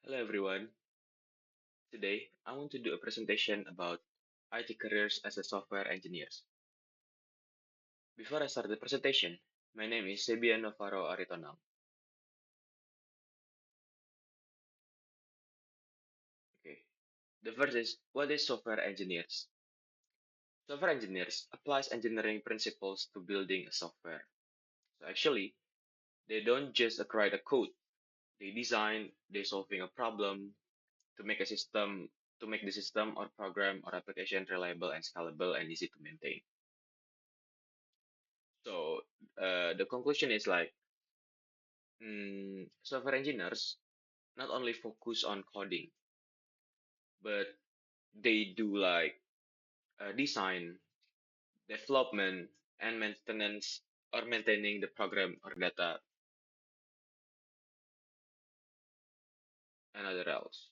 Hello everyone. Today I want to do a presentation about IT careers as a software engineers. Before I start the presentation, my name is Sebian Novaro Aritonang. Okay. The first is what is software engineers? Software engineers applies engineering principles to building a software. So actually, they don't just write a code. They solving a problem to make a system to make the system or program or application reliable and scalable and easy to maintain. So the conclusion is like software engineers not only focus on coding, but they do like design, development, and maintenance or maintaining the program or data and other else.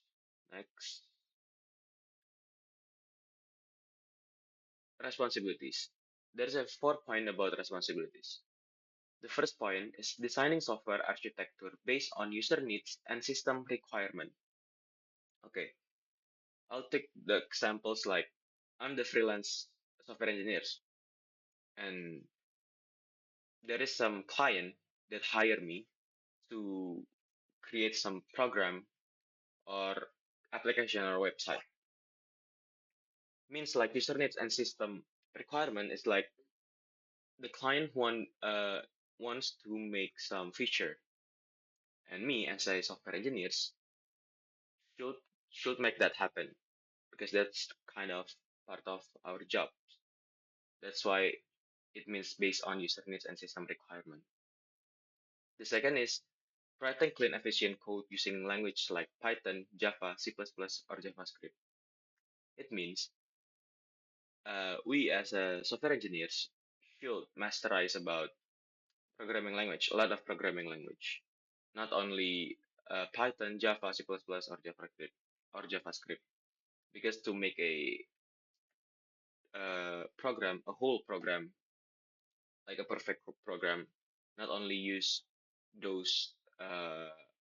Next, responsibilities. There's a four point about responsibilities. The first point is designing software architecture based on user needs and system requirement. Okay, I'll take the examples like I'm the freelance software engineers and there is some client that hire me to create some program or application or website. Means like user needs and system requirement is like the client wants to make some feature, and me as a software engineers should should make that happen because that's kind of part of our job. That's why it means based on user needs and system requirement. The second is writing clean, efficient code using language like Python, Java, C++, or JavaScript. It means we as software engineers should masterize about programming language, a lot of programming language, not only Python, Java, C++, or JavaScript, because to make a program, a whole program, like a perfect program, not only use those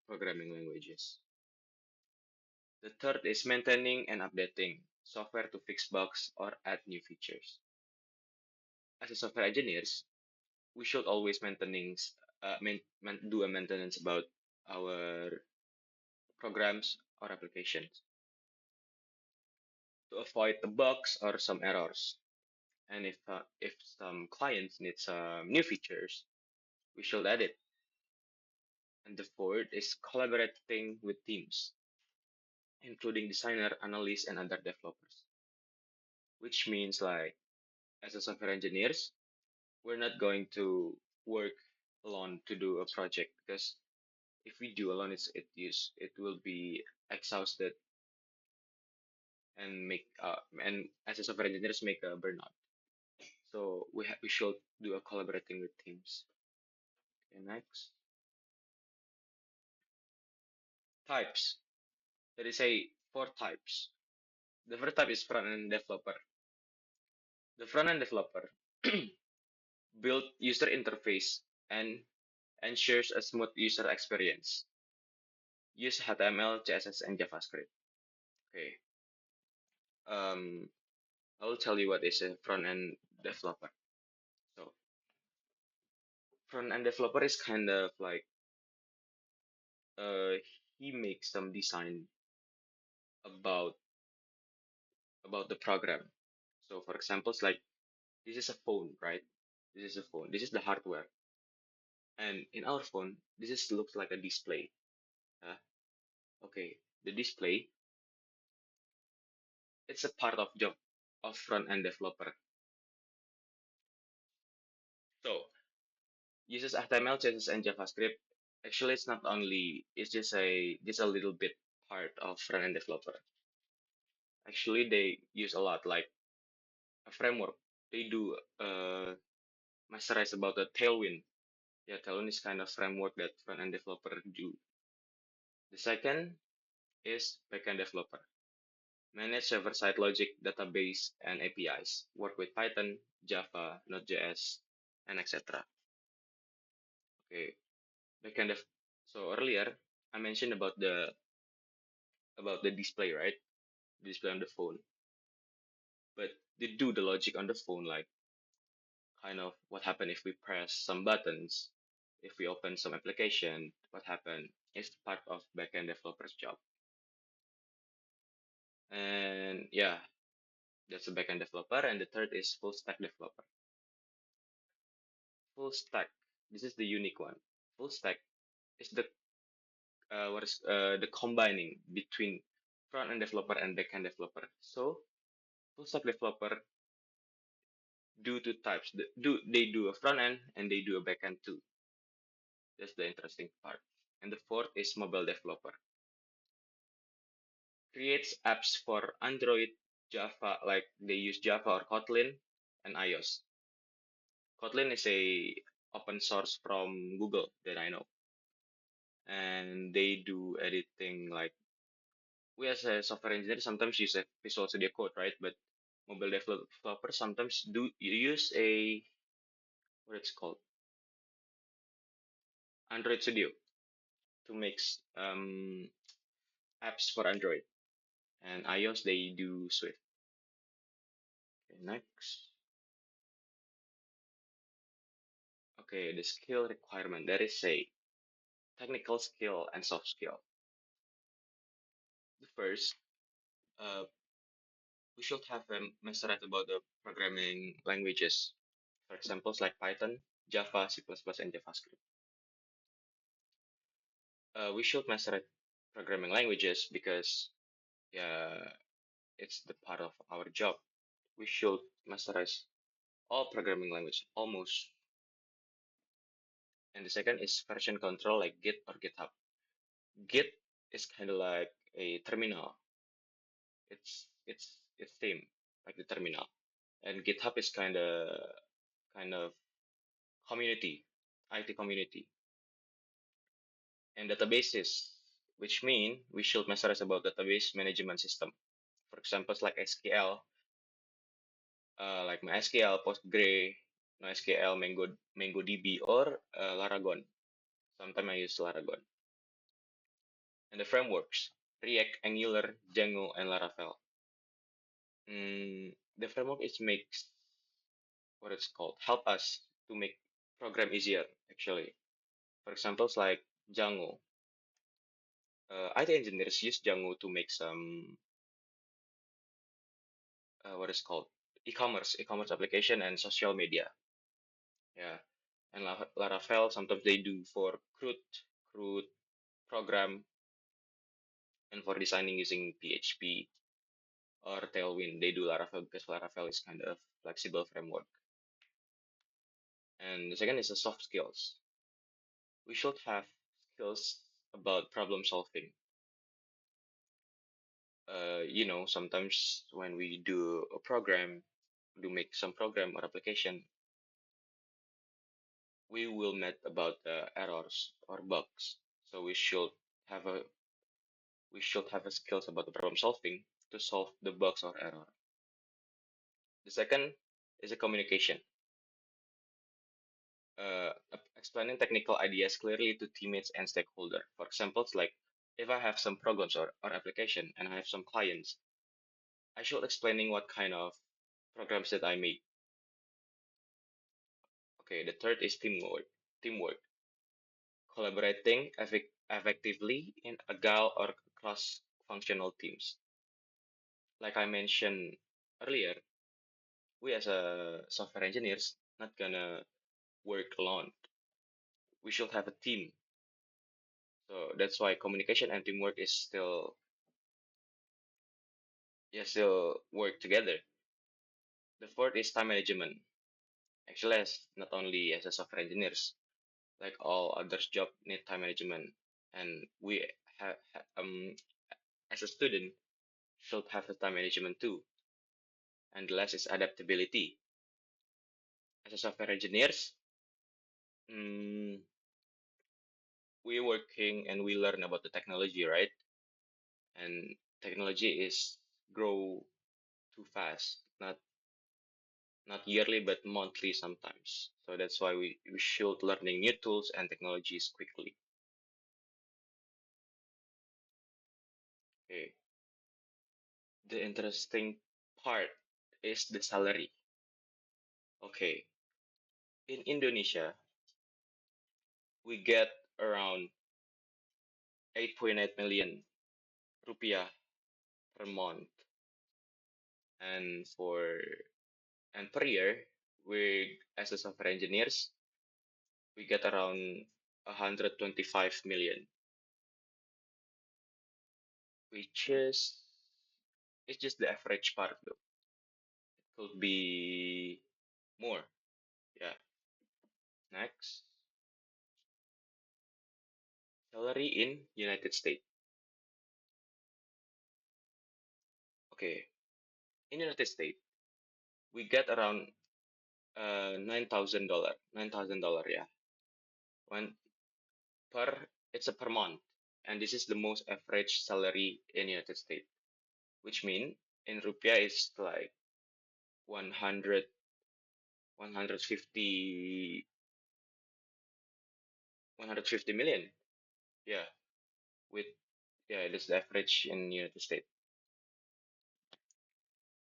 programming languages. The third is maintaining and updating software to fix bugs or add new features. As a software engineers, we should always do a maintenance about our programs or applications to avoid the bugs or some errors. And if some clients need some new features, we should add it. And the fourth is collaborating with teams, including designer, analysts, and other developers. Which means like as a software engineers, we're not going to work alone to do a project because if we do alone, it will be exhausted and as a software engineers make a burnout. So we should do a collaborating with teams. Okay, next types. There is a four types. The first type is front end developer. The front end developer build user interface and ensures a smooth user experience. Use HTML, CSS, and JavaScript. Okay. Um, I will tell you what is a front end developer. So front end developer is kind of like uh he makes some design about the program. So for examples like this is a phone, right? This is a phone. This is the hardware. And in our phone, this is looks like a display. Uh, okay, the display, it's a part of job of front end developer. So uses HTML, CSS, and JavaScript. Actually, it's not only it's just a little bit part of front end developer. Actually, they use a lot like a framework. They do masterize about the Tailwind. Yeah, Tailwind is kind of framework that front end developer do. The second is backend developer. Manage server-side logic, database, and APIs. Work with Python, Java, Node.js, and etc. Okay, backend dev. So earlier I mentioned about about the display, right? Display on the phone, but they do the logic on the phone, like kind of what happened if we press some buttons, if we open some application, what happened? It's part of backend developer's job. And yeah, that's a backend developer. And the third is full stack developer. Full stack. This is the unique one. Full stack is the combining between front end developer and back end developer. So full stack developer do two types. They do a front end and they do a back end too. That's the interesting part. And the fourth is mobile developer. Creates apps for Android, Java, like they use Java or Kotlin, and iOS. Kotlin is a open source from Google that I know, and they do editing like we as a software engineer sometimes use a Visual Studio Code, right? But mobile developers sometimes do use a what it's called Android Studio to make apps for Android, and iOS they do Swift. Okay, next. Okay, the skill requirement. There is a technical skill and soft skill. The first, uh, we should have mastered about the programming languages. For examples like Python, Java, C++, and JavaScript. We should master programming languages because yeah, it's the part of our job. We should masterize all programming language almost. And the second is version control like Git or GitHub. Git is kind of like a terminal. It's same like the terminal. And GitHub is kind of community, IT community. And databases, which mean we should masterize about database management system. For examples like SQL, like MySQL, Postgre, NoSQL, MongoDB, or Laragon. Sometimes I use Laragon. And the frameworks, React, Angular, Django, and Laravel. The framework is makes what it's called, help us to make program easier, actually. For examples like Django. IT engineers use Django to make some, what is called, e-commerce application and social media. Yeah. And Laravel, sometimes they do for CRUD program and for designing using PHP or Tailwind, they do Laravel because Laravel is kind of flexible framework. And the second is the soft skills. We should have skills about problem solving. Sometimes when we do a program, do make some program or application, we will met about errors or bugs. So we should have a skills about the problem solving to solve the bugs or error. The second is a communication. Explaining technical ideas clearly to teammates and stakeholder. For examples, like if I have some programs or application and I have some clients, I should explaining what kind of programs that I make. Okay, the third is teamwork. Teamwork, collaborating effectively in agile or cross-functional teams. Like I mentioned earlier, we as a software engineers not gonna work alone. We should have a team. So that's why communication and teamwork is still work together. The fourth is time management. Actually, as not only as a software engineers, like all others job need time management, and we have as a student should have a time management too. And the last is adaptability. As a software engineers, mm, we working and we learn about the technology, right? And technology is grow too fast, not yearly but monthly sometimes. So that's why we should learning new tools and technologies quickly. Okay. The interesting part is the salary. Okay. In Indonesia, we get around 8.8 million rupiah per month. And per year, we as a software engineers, we get around 125 million, which is it's just the average part though. It could be more. Yeah. Next, salary in United States. Okay. In United States, we get around $9,000. $9,000, yeah. One it's a per month. And this is the most average salary in United States, which mean in rupiah it's like 100, 150, 150 million. Yeah. With, yeah, that's the average in United States.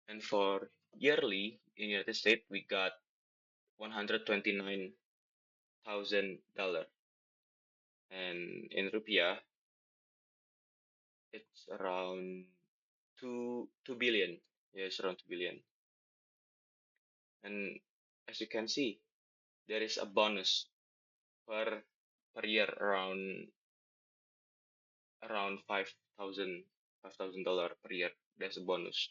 And for yearly in United States, we got $129,000. And in rupiah, it's around 2 billion. Yes, around 2 billion. And as you can see, there is a bonus per per year around $5,000 per year. That's a bonus.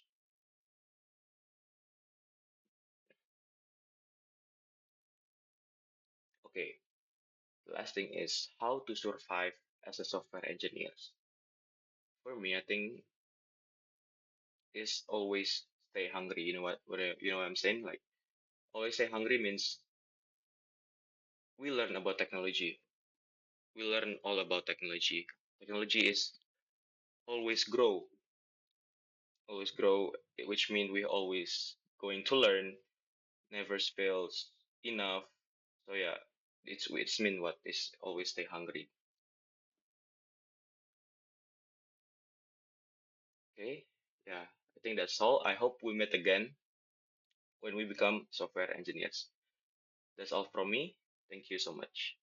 Okay. The last thing is how to survive as a software engineer. For me, I think is always stay hungry. You know you know what I'm saying? Like always stay hungry means we learn about technology. We learn all about technology. Technology is always grow, which means we always going to learn, never spills enough. So yeah, it's mean what is always stay hungry. Okay, yeah, I think that's all. I hope we meet again when we become software engineers. That's all from me. Thank you so much.